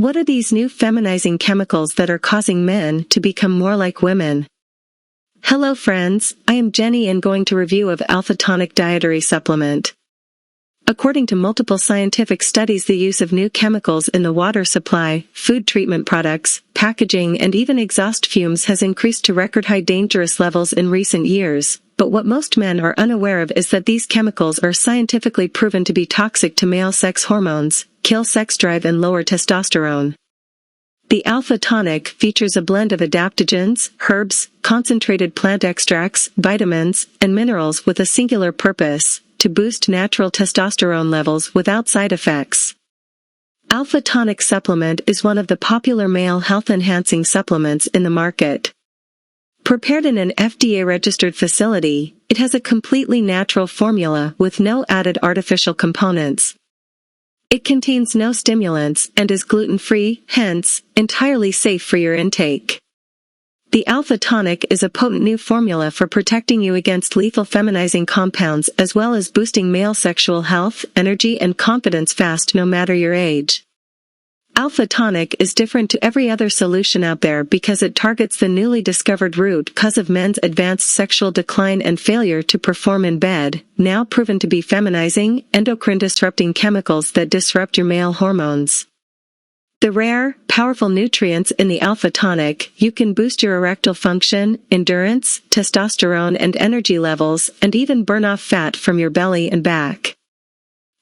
What are these new feminizing chemicals that are causing men to become more like women? Hello friends, I am Jenny and going to review of Alpha Tonic dietary supplement. According to multiple scientific studies, the use of new chemicals in the water supply, food treatment products, packaging and even exhaust fumes has increased to record-high dangerous levels in recent years. But what most men are unaware of is that these chemicals are scientifically proven to be toxic to male sex hormones, kill sex drive and lower testosterone. The Alpha Tonic features a blend of adaptogens, herbs, concentrated plant extracts, vitamins, and minerals with a singular purpose: to boost natural testosterone levels without side effects. Alpha Tonic Supplement is one of the popular male health-enhancing supplements in the market. Prepared in an FDA-registered facility, it has a completely natural formula with no added artificial components. It contains no stimulants and is gluten-free, hence, entirely safe for your intake. The Alpha Tonic is a potent new formula for protecting you against lethal feminizing compounds as well as boosting male sexual health, energy and confidence fast no matter your age. Alpha Tonic is different to every other solution out there because it targets the newly discovered root cause of men's advanced sexual decline and failure to perform in bed, now proven to be feminizing, endocrine-disrupting chemicals that disrupt your male hormones. The rare, powerful nutrients in the Alpha Tonic, you can boost your erectile function, endurance, testosterone and energy levels, and even burn off fat from your belly and back.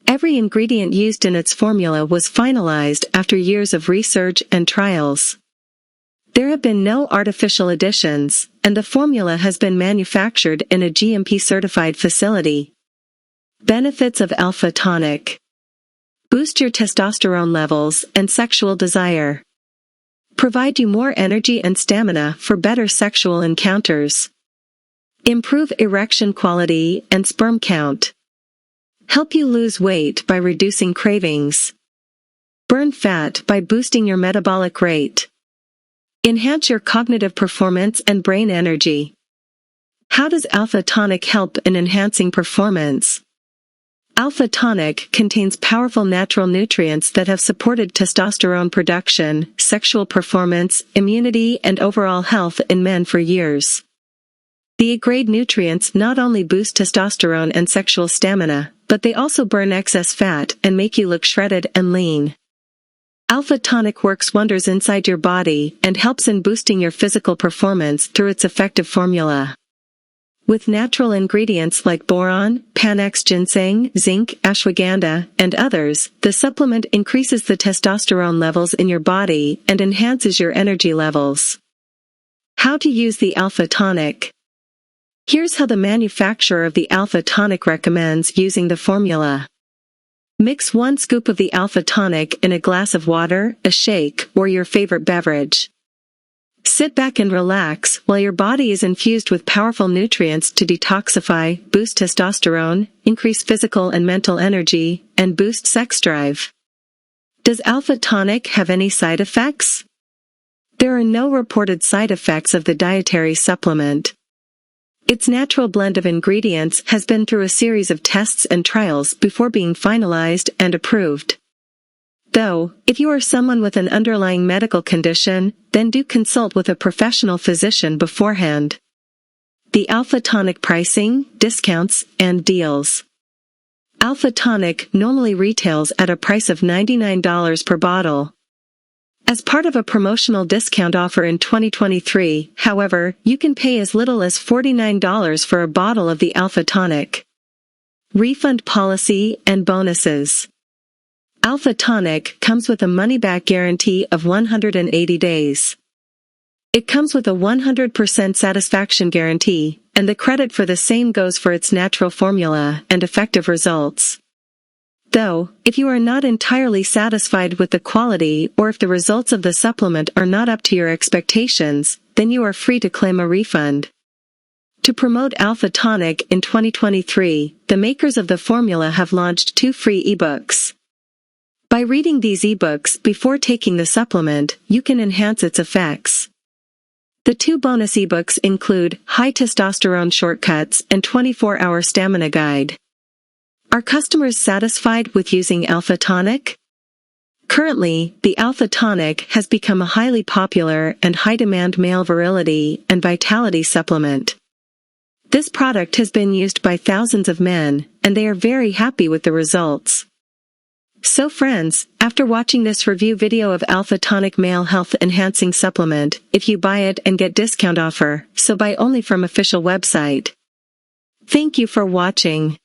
Every ingredient used in its formula was finalized after years of research and trials. There have been no artificial additions, and the formula has been manufactured in a GMP-certified facility. Benefits of Alpha Tonic: boost your testosterone levels and sexual desire. Provide you more energy and stamina for better sexual encounters. Improve erection quality and sperm count. Help you lose weight by reducing cravings. Burn fat by boosting your metabolic rate. Enhance your cognitive performance and brain energy. How does Alpha Tonic help in enhancing performance? Alpha Tonic contains powerful natural nutrients that have supported testosterone production, sexual performance, immunity, and overall health in men for years. The A-grade nutrients not only boost testosterone and sexual stamina, but they also burn excess fat and make you look shredded and lean. Alpha Tonic works wonders inside your body and helps in boosting your physical performance through its effective formula. With natural ingredients like boron, panax ginseng, zinc, ashwagandha, and others, the supplement increases the testosterone levels in your body and enhances your energy levels. How to use the Alpha Tonic. Here's how the manufacturer of the Alpha Tonic recommends using the formula. Mix 1 scoop of the Alpha Tonic in a glass of water, a shake, or your favorite beverage. Sit back and relax while your body is infused with powerful nutrients to detoxify, boost testosterone, increase physical and mental energy, and boost sex drive. Does Alpha Tonic have any side effects? There are no reported side effects of the dietary supplement. Its natural blend of ingredients has been through a series of tests and trials before being finalized and approved. Though, if you are someone with an underlying medical condition, then do consult with a professional physician beforehand. The Alpha Tonic pricing, discounts, and deals. Alpha Tonic normally retails at a price of $99 per bottle. As part of a promotional discount offer in 2023, however, you can pay as little as $49 for a bottle of the Alpha Tonic. Refund policy and bonuses. Alpha Tonic comes with a money-back guarantee of 180 days. It comes with a 100% satisfaction guarantee, and the credit for the same goes for its natural formula and effective results. Though, if you are not entirely satisfied with the quality or if the results of the supplement are not up to your expectations, then you are free to claim a refund. To promote Alpha Tonic in 2023, the makers of the formula have launched 2 free ebooks. By reading these ebooks before taking the supplement, you can enhance its effects. The 2 bonus ebooks include High Testosterone Shortcuts and 24-Hour Stamina Guide. Are customers satisfied with using Alpha Tonic? Currently, the Alpha Tonic has become a highly popular and high-demand male virility and vitality supplement. This product has been used by thousands of men, and they are very happy with the results. So friends, after watching this review video of Alpha Tonic Male Health Enhancing Supplement, if you buy it and get discount offer, so buy only from official website. Thank you for watching.